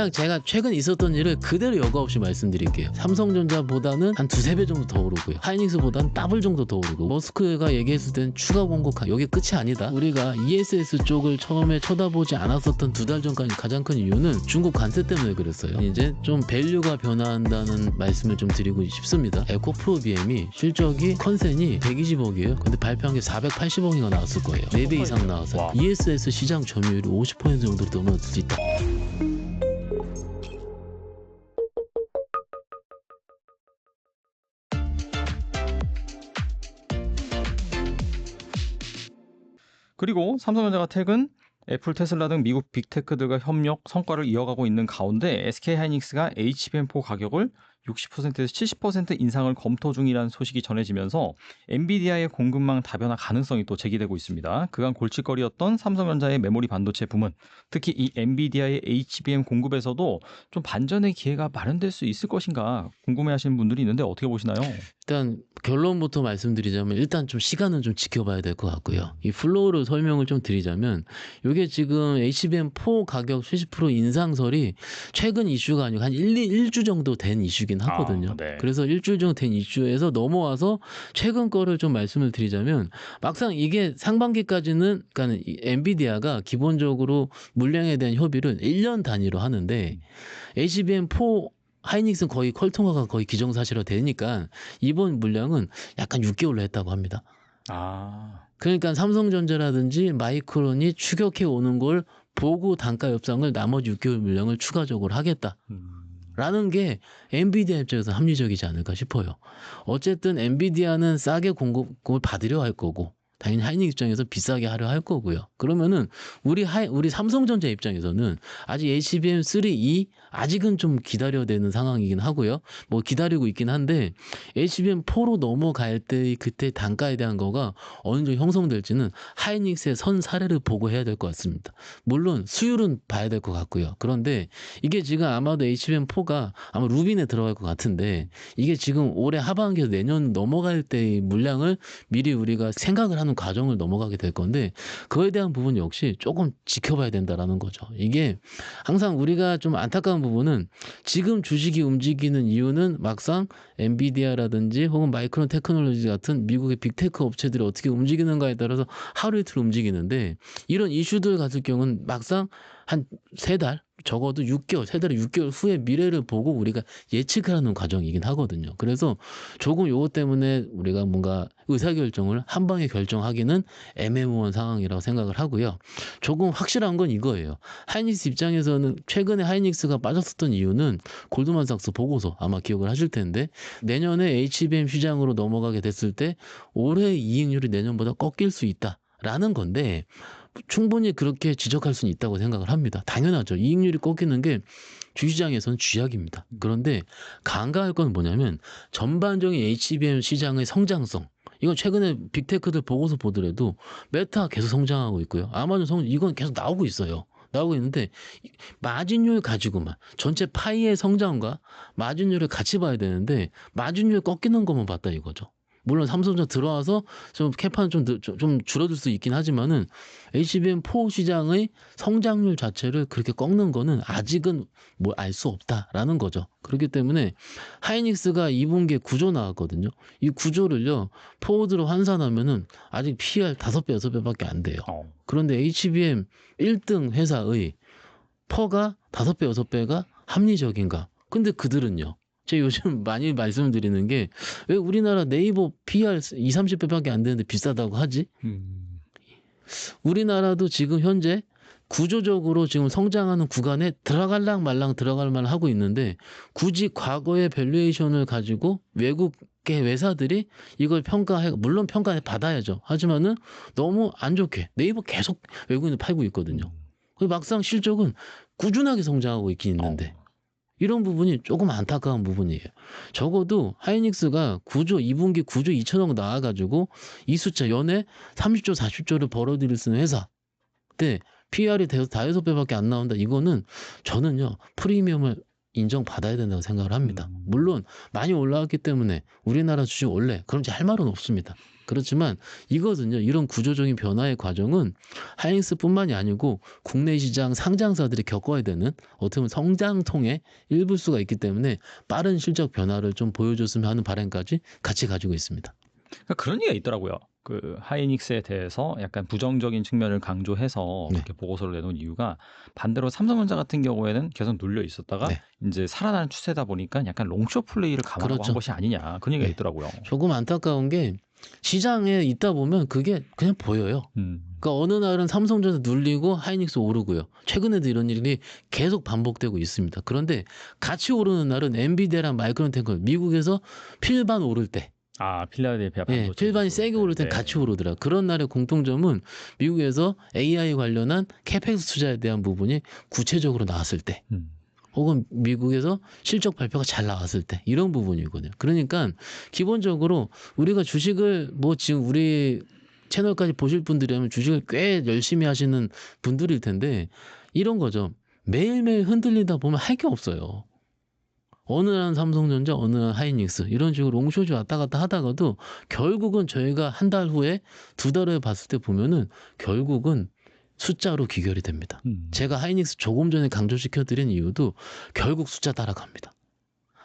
그냥 제가 최근 있었던 일을 그대로 여과 없이 말씀드릴게요. 삼성전자보다는 한 두세 배 정도 더 오르고요. 하이닉스보다는 더블 정도 더 오르고, 머스크가 얘기했을 땐 추가 공급 여기 끝이 아니다. 우리가 ESS 쪽을 처음에 쳐다보지 않았었던 두 달 전까지 가장 큰 이유는 중국 관세 때문에 그랬어요. 이제 좀 밸류가 변화한다는 말씀을 좀 드리고 싶습니다. 에코프로비엠이 실적이 컨센이 120억이에요. 근데 발표한 게 480억인가 나왔을 거예요. 4배 이상 나와서 ESS 시장 점유율이 50% 정도로 넘어질 수 있다. 그리고 삼성전자가 최근 애플, 테슬라 등 미국 빅테크들과 협력 성과를 이어가고 있는 가운데 SK하이닉스가 HBM4 가격을 60%에서 70% 인상을 검토 중이라는 소식이 전해지면서 엔비디아의 공급망 다변화 가능성이 또 제기되고 있습니다. 그간 골칫거리였던 삼성전자의 메모리 반도체 부문, 특히 이 엔비디아의 HBM 공급에서도 좀 반전의 기회가 마련될 수 있을 것인가 궁금해하시는 분들이 있는데 어떻게 보시나요? 일단 결론부터 말씀드리자면 일단 좀 시간은 좀 지켜봐야 될 것 같고요. 이 플로우를 설명을 좀 드리자면 이게 지금 HBM4 가격 70% 인상설이 최근 이슈가 아니고 한 1주 정도 된 이슈긴 하거든요. 네. 그래서 일주일 정도 된 이슈에서 넘어와서 최근 거를 좀 말씀을 드리자면 막상 이게 상반기까지는 그러니까 엔비디아가 기본적으로 물량에 대한 협의를 1년 단위로 하는데 HBM4 하이닉스는 거의 퀄통화가 거의 기정사실화 되니까 이번 물량은 약간 6개월로 했다고 합니다. 그러니까 삼성전자라든지 마이크론이 추격해 오는 걸 보고 단가 협상을 나머지 6개월 물량을 추가적으로 하겠다. 라는 게 엔비디아 입장에서 합리적이지 않을까 싶어요. 어쨌든 엔비디아는 싸게 공급을 받으려 할 거고 당연히 하이닉스 입장에서 비싸게 하려 할 거고요. 그러면은 우리 삼성전자 입장에서는 아직 HBM3E 아직은 좀 기다려야 되는 상황이긴 하고요. 뭐 기다리고 있긴 한데 HBM4로 넘어갈 때 그때 단가에 대한 거가 어느 정도 형성될지는 하이닉스의 선 사례를 보고 해야 될 것 같습니다. 물론 수율은 봐야 될 것 같고요. 그런데 이게 지금 아마도 HBM4가 아마 루빈에 들어갈 것 같은데 이게 지금 올해 하반기에서 내년 넘어갈 때의 물량을 미리 우리가 생각을 하는 과정을 넘어가게 될 건데 그거에 대한 부분 역시 조금 지켜봐야 된다라는 거죠. 이게 항상 우리가 좀 안타까운 부분은 지금 주식이 움직이는 이유는 막상 엔비디아라든지 혹은 마이크론 테크놀로지 같은 미국의 빅테크 업체들이 어떻게 움직이는가에 따라서 하루 이틀 움직이는데 이런 이슈들 같은 경우는 막상 한 3달 적어도 6개월, 3달에 6개월 후에 미래를 보고 우리가 예측하는 과정이긴 하거든요. 그래서 조금 요거 때문에 우리가 뭔가 의사결정을 한 방에 결정하기는 애매모호한 상황이라고 생각을 하고요. 조금 확실한 건 이거예요. 하이닉스 입장에서는 최근에 하이닉스가 빠졌었던 이유는 골드만삭스 보고서 아마 기억을 하실 텐데 내년에 HBM 시장으로 넘어가게 됐을 때 올해 이익률이 내년보다 꺾일 수 있다라는 건데 충분히 그렇게 지적할 수는 있다고 생각을 합니다. 당연하죠. 이익률이 꺾이는 게 주시장에서는 쥐약입니다. 그런데 간과할 건 뭐냐면 전반적인 HBM 시장의 성장성 이건 최근에 빅테크들 보고서 보더라도 메타 계속 성장하고 있고요. 아마존 이건 계속 나오고 있어요. 나오고 있는데 마진율 가지고만 전체 파이의 성장과 마진율을 같이 봐야 되는데 마진율 꺾이는 것만 봤다 이거죠. 물론 삼성전자 들어와서 좀 캐파는 좀 줄어들 수 있긴 하지만은 HBM4 시장의 성장률 자체를 그렇게 꺾는 거는 아직은 뭐 알 수 없다라는 거죠. 그렇기 때문에 하이닉스가 2분기에 구조 나왔거든요. 이 구조를요, 포워드로 환산하면은 아직 PR 5배, 6배밖에 안 돼요. 그런데 HBM 1등 회사의 퍼가 5배, 6배가 합리적인가? 근데 그들은요. 제가 요즘 많이 말씀드리는 게 왜 우리나라 네이버 PR 20, 30배밖에 안 되는데 비싸다고 하지? 우리나라도 지금 현재 구조적으로 지금 성장하는 구간에 들어갈랑 말랑 들어갈 만 하고 있는데 굳이 과거의 밸류에이션을 가지고 외국의 회사들이 이걸 평가해 물론 평가해 받아야죠. 하지만은 너무 안 좋게 네이버 계속 외국인을 팔고 있거든요. 막상 실적은 꾸준하게 성장하고 있긴 있는데 이런 부분이 조금 안타까운 부분이에요. 적어도 하이닉스가 2분기 9조 2천억 나와가지고 이 숫자 연에 30조 40조를 벌어들일 수 있는 회사 근데 PR이 다 6배밖에 안 나온다. 이거는 저는요 프리미엄을 인정받아야 된다고 생각을 합니다. 물론 많이 올라왔기 때문에 우리나라 주식 원래 그런지 할 말은 없습니다. 그렇지만 이거든요. 이런 구조적인 변화의 과정은 하이닉스뿐만이 아니고 국내 시장 상장사들이 겪어야 되는 어떻게 보면 성장통의 일부 수가 있기 때문에 빠른 실적 변화를 좀 보여줬으면 하는 바람까지 같이 가지고 있습니다. 그러니까 그런 얘기가 있더라고요. 그 하이닉스에 대해서 약간 부정적인 측면을 강조해서 네. 그렇게 보고서를 내놓은 이유가 반대로 삼성전자 같은 경우에는 계속 눌려 있었다가 네. 이제 살아나는 추세다 보니까 약간 롱숏 플레이를 감안하고 그렇죠. 한 것이 아니냐 그런 얘기가 네. 있더라고요. 조금 안타까운 게 시장에 있다 보면 그게 그냥 보여요. 그러니까 어느 날은 삼성전자 눌리고 하이닉스 오르고요. 최근에도 이런 일이 계속 반복되고 있습니다. 그런데 같이 오르는 날은 엔비디아랑 마이크론테크 미국에서 필반 오를 때 아, 필라델피아 예, 반도체 필반이 기술. 세게 오를 땐 네. 같이 오르더라. 그런 날의 공통점은 미국에서 AI 관련한 캐펙스 투자에 대한 부분이 구체적으로 나왔을 때 혹은 미국에서 실적 발표가 잘 나왔을 때 이런 부분이거든요. 그러니까 기본적으로 우리가 주식을 뭐 지금 우리 채널까지 보실 분들이라면 주식을 꽤 열심히 하시는 분들일 텐데 이런 거죠. 매일매일 흔들리다 보면 할 게 없어요. 어느 날은 삼성전자, 어느 날 하이닉스 이런 식으로 롱숏이 왔다 갔다 하다가도 결국은 저희가 한 달 후에 두 달 후에 봤을 때 보면은 결국은 숫자로 귀결이 됩니다. 제가 하이닉스 조금 전에 강조시켜드린 이유도 결국 숫자 따라갑니다.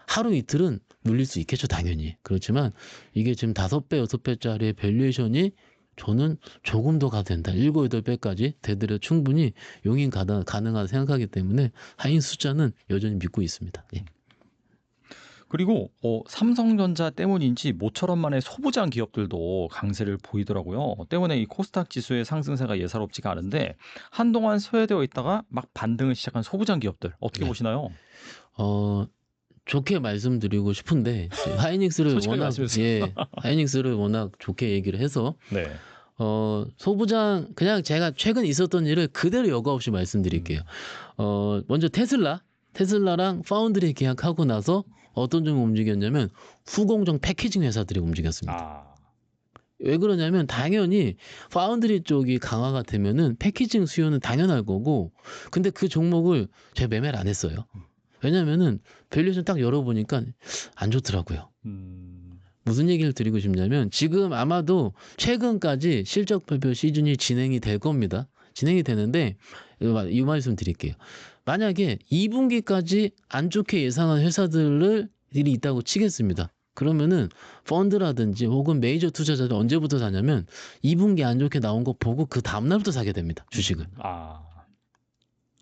하루 이틀은 눌릴 수 있겠죠, 당연히. 그렇지만 이게 지금 5배, 6배짜리의 밸류에이션이 저는 조금 더 가도 된다. 7, 8배까지 되더라도 충분히 용인 가능하다 생각하기 때문에 하이닉스 숫자는 여전히 믿고 있습니다. 예. 그리고 삼성전자 때문인지 모처럼 만의 소부장 기업들도 강세를 보이더라고요. 때문에 이 코스닥 지수의 상승세가 예사롭지가 않은데 한동안 소외되어 있다가 막 반등을 시작한 소부장 기업들 어떻게 네. 보시나요? 좋게 말씀드리고 싶은데 하이닉스를 솔직하게 워낙 말씀해주세요. 하이닉스를 워낙 좋게 얘기를 해서 네. 소부장 그냥 제가 최근 있었던 일을 그대로 여과 없이 말씀드릴게요. 먼저 테슬라랑 파운드리 계약하고 나서 어떤 종이 움직였냐면 후공정 패키징 회사들이 움직였습니다. 아, 왜 그러냐면 당연히 파운드리 쪽이 강화가 되면은 패키징 수요는 당연할 거고 근데 그 종목을 제가 매매를 안 했어요. 왜냐면은 밸류에이션 딱 열어보니까 안 좋더라고요. 무슨 얘기를 드리고 싶냐면 지금 아마도 최근까지 실적 발표 시즌이 진행이 될 겁니다. 진행이 되는데 이 말씀 드릴게요. 만약에 2분기까지 안 좋게 예상한 회사들이 있다고 치겠습니다. 그러면은 펀드라든지 혹은 메이저 투자자들 언제부터 사냐면 2분기 안 좋게 나온 거 보고 그 다음날부터 사게 됩니다. 주식을.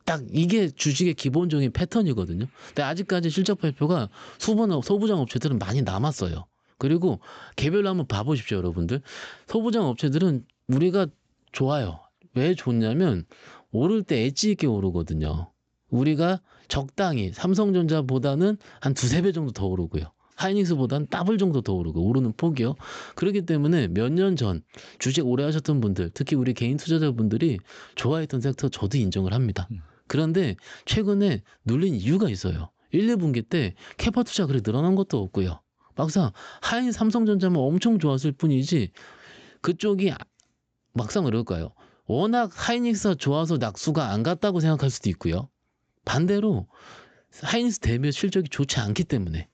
딱 이게 주식의 기본적인 패턴이거든요. 근데 아직까지 실적 발표가 소부장 업체들은 많이 남았어요. 그리고 개별로 한번 봐보십시오, 여러분들. 소부장 업체들은 우리가 좋아요. 왜 좋냐면 오를 때 엣지 있게 오르거든요. 우리가 적당히 삼성전자보다는 한 2-3배 정도 더 오르고요. 하이닉스보다는 더블 정도 더 오르고 오르는 폭이요. 그렇기 때문에 몇 년 전 주식 오래 하셨던 분들, 특히 우리 개인 투자자분들이 좋아했던 섹터 저도 인정을 합니다. 그런데 최근에 눌린 이유가 있어요. 1, 2분기 때 캐파 투자 그렇게 늘어난 것도 없고요. 막상 하이닉 삼성전자만 엄청 좋았을 뿐이지 그쪽이 막상 그럴까요? 워낙 하이닉스가 좋아서 낙수가 안 갔다고 생각할 수도 있고요. 반대로 하이닉스 대비 실적이 좋지 않기 때문에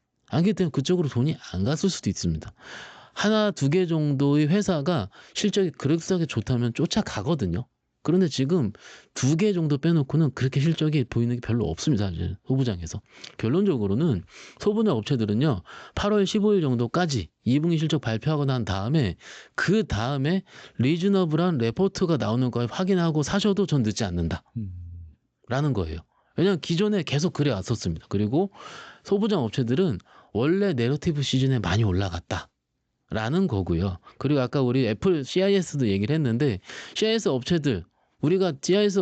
그쪽으로 돈이 안 갔을 수도 있습니다. 하나, 2개 정도의 회사가 실적이 그럴싸하게 좋다면 쫓아가거든요. 그런데 지금 2개 정도 빼놓고는 그렇게 실적이 보이는 게 별로 없습니다. 사실 소부장에서. 결론적으로는 소부장 업체들은요. 8월 15일 정도까지 2분기 실적 발표하고 난 다음에 그 다음에 리즈너블한 레포트가 나오는 걸 확인하고 사셔도 전 늦지 않는다. 라는 거예요. 왜냐하면 기존에 계속 그래 왔었습니다. 그리고 소부장 업체들은 원래 내러티브 시즌에 많이 올라갔다. 라는 거고요. 그리고 아까 우리 애플 CIS도 얘기를 했는데 CIS 업체들 우리가 CIS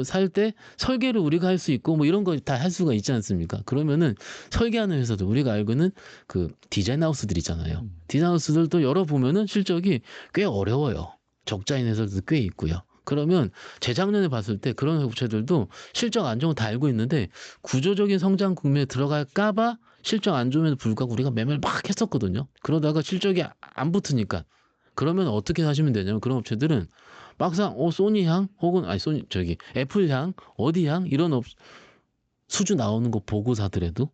살 때 설계를 우리가 할 수 있고 뭐 이런 거 다 할 수가 있지 않습니까? 그러면은 설계하는 회사들 우리가 알고는 그 디자인 하우스들 있잖아요. 디자인 하우스들도 열어보면은 실적이 꽤 어려워요. 적자인 회사들도 꽤 있고요. 그러면 재작년에 봤을 때 그런 업체들도 실적 안 좋은 거 다 알고 있는데 구조적인 성장 국면에 들어갈까봐 실적 안 좋음에도 불구하고 우리가 매매를 막 했었거든요. 그러다가 실적이 안 붙으니까 그러면 어떻게 하시면 되냐면 그런 업체들은 막상 소니향 혹은 애플향 어디향 이런 수주 나오는 거 보고 사더라도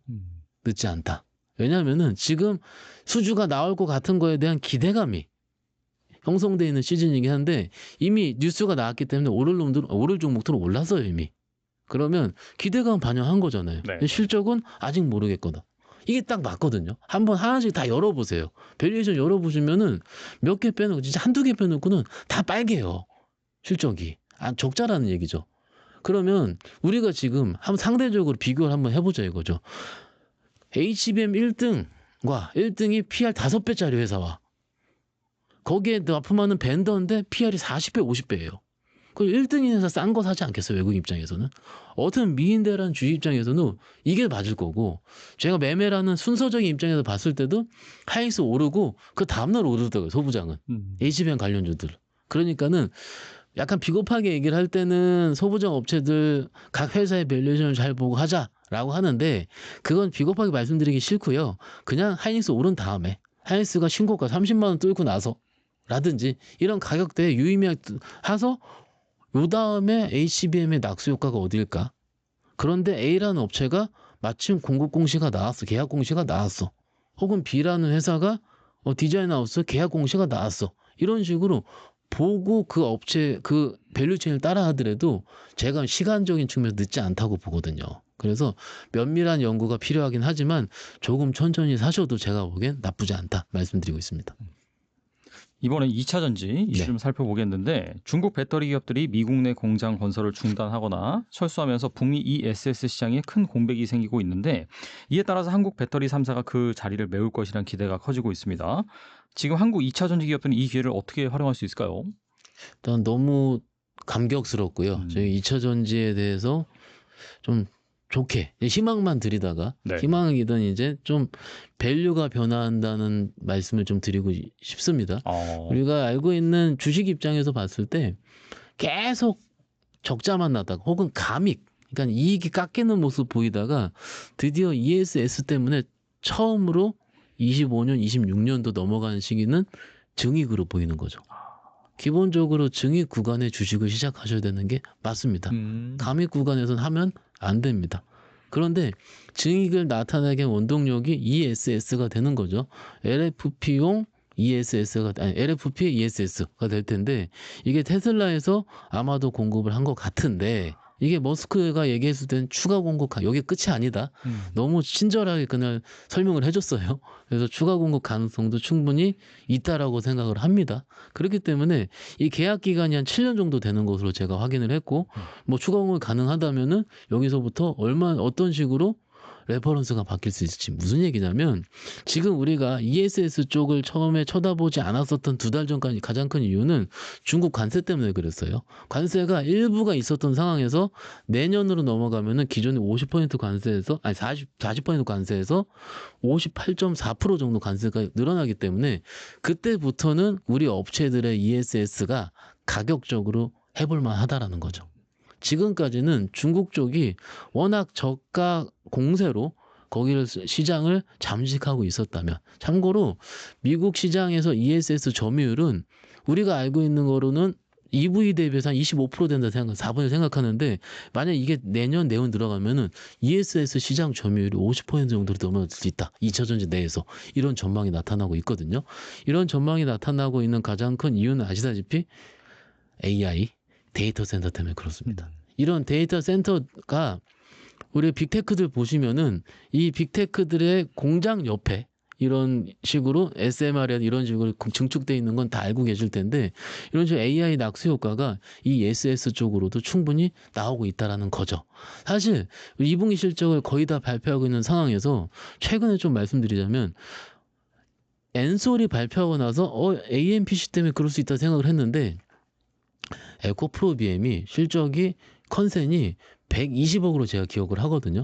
늦지 않다. 왜냐하면은 지금 수주가 나올 것 같은 거에 대한 기대감이 형성돼 있는 시즌이긴 한데 이미 뉴스가 나왔기 때문에 오를 종목들은 올랐어요 이미. 그러면 기대감 반영한 거잖아요. 네. 근데 실적은 아직 모르겠거든. 이게 딱 맞거든요. 한번 하나씩 다 열어보세요. 밸류에이션 열어보시면은 몇 개 빼놓고 진짜 한두 개 빼놓고는 다 빨개요. 실적이. 적자라는 얘기죠. 그러면 우리가 지금 한번 상대적으로 비교를 한번 해보자 이거죠. HBM 1등과 1등이 PR 5배짜리 회사와 거기에 납품하는 벤더인데 PR이 40배, 50배예요. 그 1등인 회사 싼 거 사지 않겠어요, 외국 입장에서는. 어떤 미인대라는 주식 입장에서는 이게 맞을 거고, 제가 매매라는 순서적인 입장에서 봤을 때도 하이닉스 오르고 그 다음날 오르더라고요, 소부장은. HBM 관련주들. 그러니까는 약간 비겁하게 얘기를 할 때는 소부장 업체들 각 회사의 밸류에이션을 잘 보고 하자라고 하는데 그건 비겁하게 말씀드리기 싫고요. 그냥 하이닉스 오른 다음에 하이닉스가 신고가 30만 원 뚫고 나서 라든지 이런 가격대에 유의미하게 해서 요 다음에 HBM의 낙수 효과가 어딜까? 그런데 A라는 업체가 마침 공급 공시가 나왔어. 계약 공시가 나왔어. 혹은 B라는 회사가 디자인 하우스 계약 공시가 나왔어. 이런 식으로 보고 그 업체 그 밸류체인을 따라 하더라도 제가 시간적인 측면에서 늦지 않다고 보거든요. 그래서 면밀한 연구가 필요하긴 하지만 조금 천천히 사셔도 제가 보기엔 나쁘지 않다 말씀드리고 있습니다. 이번에 2차 전지 이슈 좀 살펴보겠는데 중국 배터리 기업들이 미국 내 공장 건설을 중단하거나 철수하면서 북미 ESS 시장에 큰 공백이 생기고 있는데 이에 따라서 한국 배터리 3사가 그 자리를 메울 것이라는 기대가 커지고 있습니다. 지금 한국 2차 전지 기업들은 이 기회를 어떻게 활용할 수 있을까요? 일단 너무 감격스럽고요. 저희 2차 전지에 대해서 좀 좋게 희망만 드리다가 네. 희망이든 이제 좀 밸류가 변화한다는 말씀을 좀 드리고 싶습니다. 우리가 알고 있는 주식 입장에서 봤을 때 계속 적자만 나다가 혹은 감익, 그러니까 이익이 깎이는 모습 보이다가 드디어 ESS 때문에 처음으로 25년, 26년도 넘어가는 시기는 증익으로 보이는 거죠. 기본적으로 증익 구간의 주식을 시작하셔야 되는 게 맞습니다. 감익 구간에서는 하면 안 됩니다. 그런데 증익을 나타내게 한 원동력이 ESS가 되는 거죠. LFP용 LFP ESS가 될 텐데 이게 테슬라에서 아마도 공급을 한 것 같은데 이게 머스크가 얘기했을 때는 추가 공급 여기 끝이 아니다. 너무 친절하게 그날 설명을 해줬어요. 그래서 추가 공급 가능성도 충분히 있다라고 생각을 합니다. 그렇기 때문에 이 계약 기간이 한 7년 정도 되는 것으로 제가 확인을 했고 뭐 추가 공급 가능하다면은 여기서부터 어떤 식으로 레퍼런스가 바뀔 수 있을지 무슨 얘기냐면 지금 우리가 ESS 쪽을 처음에 쳐다보지 않았었던 2달 전까지 가장 큰 이유는 중국 관세 때문에 그랬어요. 관세가 일부가 있었던 상황에서 내년으로 넘어가면은 기존의 50% 관세에서 40% 관세에서 58.4% 정도 관세가 늘어나기 때문에 그때부터는 우리 업체들의 ESS가 가격적으로 해볼만 하다라는 거죠. 지금까지는 중국 쪽이 워낙 저가 공세로 거기를 시장을 잠식하고 있었다면 참고로 미국 시장에서 ESS 점유율은 우리가 알고 있는 거로는 EV 대비해서 한 25% 된다 생각, 4분을 생각하는데 만약 이게 내년 들어가면은 ESS 시장 점유율이 50% 정도로 넘어질 수 있다. 2차 전지 내에서 이런 전망이 나타나고 있거든요. 이런 전망이 나타나고 있는 가장 큰 이유는 아시다시피 AI 데이터 센터 때문에 그렇습니다. 이런 데이터 센터가 우리 빅테크들 보시면은 이 빅테크들의 공장 옆에 이런 식으로 SMR이나 이런 식으로 증축돼 있는 건 다 알고 계실 텐데 이런 식으로 AI 낙수 효과가 이 ESS 쪽으로도 충분히 나오고 있다라는 거죠. 사실 2분기 실적을 거의 다 발표하고 있는 상황에서 최근에 좀 말씀드리자면 엔솔이 발표하고 나서 AMPC 때문에 그럴 수 있다 생각을 했는데 에코프로비엠이 실적이 컨센이 120억으로 제가 기억을 하거든요.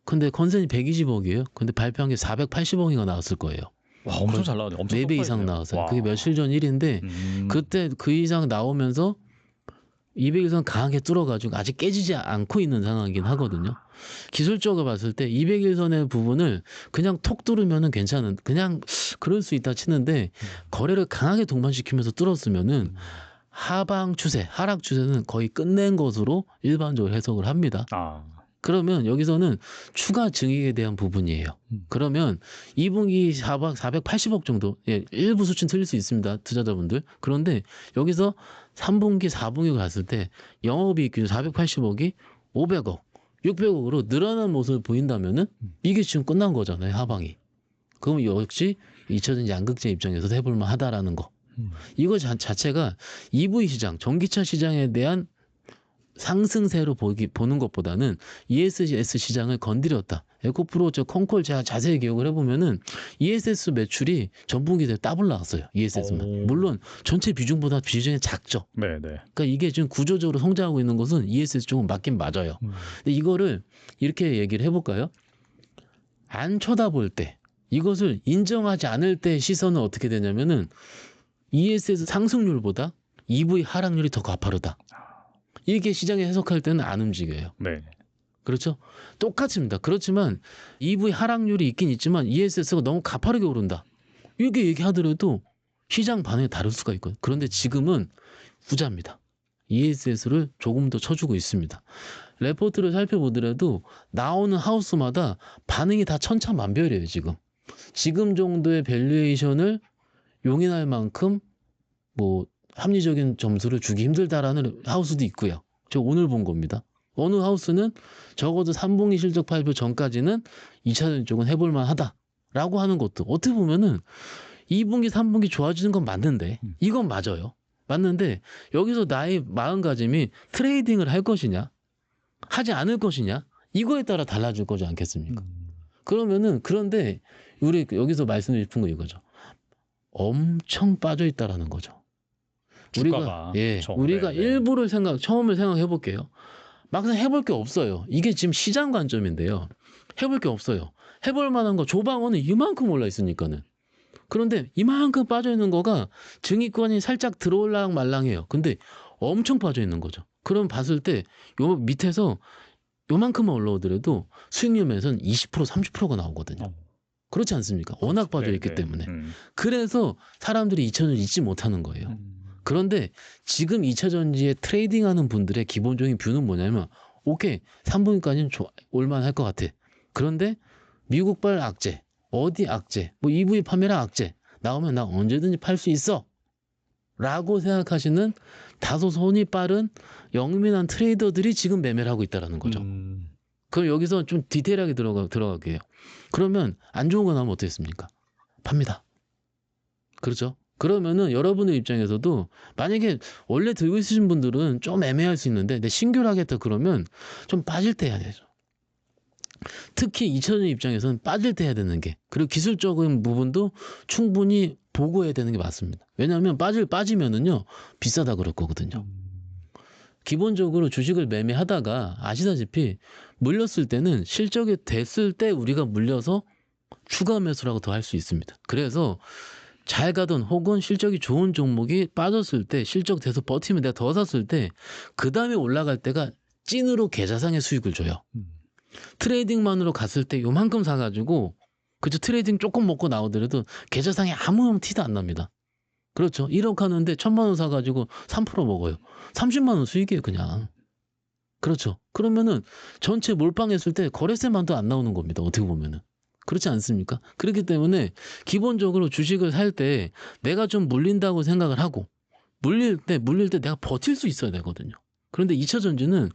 근데 컨센이 120억이에요. 근데 발표한 게 480억이가 나왔을 거예요. 와, 엄청 잘 나왔네. 엄청 4배 이상 나왔어요. 그게 며칠 전 일인데 그때 그 이상 나오면서 200일선 강하게 뚫어가지고 아직 깨지지 않고 있는 상황이긴 하거든요. 기술적으로 봤을 때 200일선의 부분을 그냥 톡 뚫으면은 괜찮은 그냥 그럴 수 있다 치는데 거래를 강하게 동반시키면서 뚫었으면은 하락 추세는 거의 끝낸 것으로 일반적으로 해석을 합니다. 그러면 여기서는 추가 증액에 대한 부분이에요. 그러면 2분기 480억 정도, 예, 일부 수치는 틀릴 수 있습니다. 투자자분들. 그런데 여기서 3분기, 4분기 갔을 때 영업이익 기준 480억이 500억, 600억으로 늘어난 모습을 보인다면은 이게 지금 끝난 거잖아요, 하방이. 그럼 역시 2차전지 양극재 입장에서도 해볼만 하다라는 거. 이거 자체가 EV 시장, 전기차 시장에 대한 상승세로 보는 것보다는 ESS 시장을 건드렸다. 에코프로 콩콜 제가 자세히 기억을 해보면은 ESS 매출이 전분기 대 더블 나왔어요. ESS만. 물론 전체 비중보다 비중이 작죠. 네네. 그러니까 이게 지금 구조적으로 성장하고 있는 것은 ESS 쪽은 맞긴 맞아요. 근데 이거를 이렇게 얘기를 해볼까요? 안 쳐다볼 때, 이것을 인정하지 않을 때 시선은 어떻게 되냐면은 ESS 상승률보다 EV 하락률이 더 가파르다. 이게 시장에 해석할 때는 안 움직여요. 네. 그렇죠? 똑같습니다. 그렇지만 EV 하락률이 있긴 있지만 ESS가 너무 가파르게 오른다. 이렇게 얘기하더라도 시장 반응이 다를 수가 있거든요. 그런데 지금은 후자입니다. ESS를 조금 더 쳐주고 있습니다. 레포트를 살펴보더라도 나오는 하우스마다 반응이 다 천차만별이에요. 지금 정도의 밸류에이션을 용인할 만큼 뭐 합리적인 점수를 주기 힘들다라는 하우스도 있고요. 저 오늘 본 겁니다. 어느 하우스는 적어도 3분기 실적 발표 전까지는 2차전 쪽은 해볼만 하다라고 하는 것도 어떻게 보면은 2분기, 3분기 좋아지는 건 맞는데 이건 맞아요. 맞는데 여기서 나의 마음가짐이 트레이딩을 할 것이냐 하지 않을 것이냐 이거에 따라 달라질 거지 않겠습니까? 그러면은 그런데 우리 여기서 말씀드리고 싶은 거 이거죠. 엄청 빠져 있다라는 거죠. 주가가. 우리가 네. 일부를 처음을 생각해 볼게요. 막상 해볼 게 없어요. 이게 지금 시장 관점인데요. 해볼 게 없어요. 해볼 만한 거 조방어는 이만큼 올라 있으니까는. 그런데 이만큼 빠져 있는 거가 증이권이 살짝 들어올랑 말랑해요. 근데 엄청 빠져 있는 거죠. 그럼 봤을 때 요 밑에서 요만큼만 올라오더라도 수익률 면에서는 20% 30%가 나오거든요. 그렇지 않습니까? 워낙 빠져 있기 때문에. 그래서 사람들이 2차전지 잊지 못하는 거예요. 그런데 지금 2차전지에 트레이딩하는 분들의 기본적인 뷰는 뭐냐면 오케이 3분기까지는 올만할 것 같아. 그런데 미국발 악재, 어디 악재, 뭐 EV 판매량 악재 나오면 나 언제든지 팔 수 있어 라고 생각하시는 다소 손이 빠른 영민한 트레이더들이 지금 매매를 하고 있다는 거죠. 그럼 여기서 좀 디테일하게 들어갈게요. 그러면 안 좋은 거 나오면 어떻겠습니까? 팝니다. 그렇죠? 그러면은 여러분의 입장에서도 만약에 원래 들고 있으신 분들은 좀 애매할 수 있는데 내 신규하겠다 그러면 좀 빠질 때 해야 되죠. 특히 2차전 입장에서는 빠질 때 해야 되는 게 그리고 기술적인 부분도 충분히 보고 해야 되는 게 맞습니다. 왜냐하면 빠지면은요 비싸다 그럴 거거든요. 기본적으로 주식을 매매하다가 아시다시피 물렸을 때는 실적이 됐을 때 우리가 물려서 추가 매수라고 더 할 수 있습니다. 그래서 잘 가던 혹은 실적이 좋은 종목이 빠졌을 때 실적 돼서 버티면 내가 더 샀을 때 그 다음에 올라갈 때가 찐으로 계좌상의 수익을 줘요. 트레이딩만으로 갔을 때 요만큼 사가지고 그저 트레이딩 조금 먹고 나오더라도 계좌상에 아무 티도 안 납니다. 그렇죠. 1억 하는데 1,000만 원 사가지고 3% 먹어요. 30만 원 수익이에요 그냥. 그렇죠. 그러면은 전체 몰빵했을 때 거래세만도 안 나오는 겁니다. 어떻게 보면은. 그렇지 않습니까? 그렇기 때문에 기본적으로 주식을 살 때 내가 좀 물린다고 생각을 하고 물릴 때 내가 버틸 수 있어야 되거든요. 그런데 2차 전지는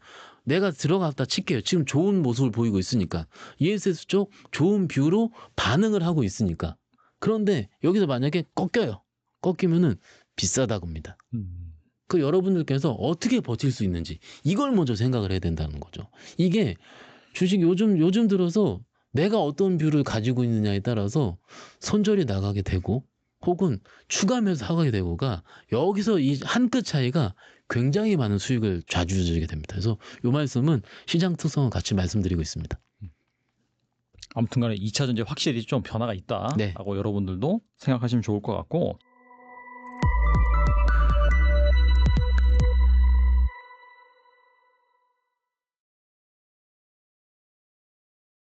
내가 들어갔다 칠게요. 지금 좋은 모습을 보이고 있으니까 ESS 쪽 좋은 뷰로 반응을 하고 있으니까. 그런데 여기서 만약에 꺾이면은 비싸다고입니다. 그 여러분들께서 어떻게 버틸 수 있는지 이걸 먼저 생각을 해야 된다는 거죠. 이게 주식 요즘 들어서 내가 어떤 뷰를 가지고 있느냐에 따라서 손절이 나가게 되고 혹은 추가 매수하게 되고가 여기서 이 한 끗 차이가 굉장히 많은 수익을 좌지우지하게 됩니다. 그래서 이 말씀은 시장 특성을 같이 말씀드리고 있습니다. 아무튼간에 2차 전지 확실히 좀 변화가 있다라고 네. 여러분들도 생각하시면 좋을 것 같고